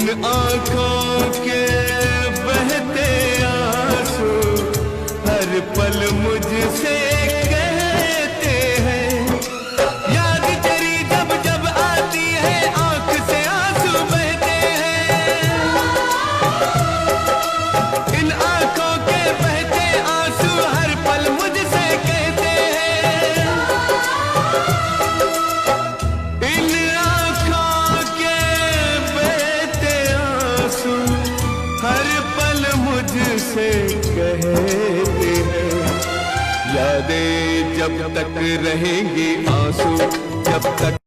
इन आँखों के बहते आंसू हर पल मुझसे कहते हैं। याद तेरी जब जब आती है आँख से आंसू बहते हैं। इन आँखों के बहते आंसू हर पल मुझसे कहते हैं। इन आँखों के बहते आंसू हर पल मुझसे कहते हैं। यादें जब तक रहेंगी आंसू जब तक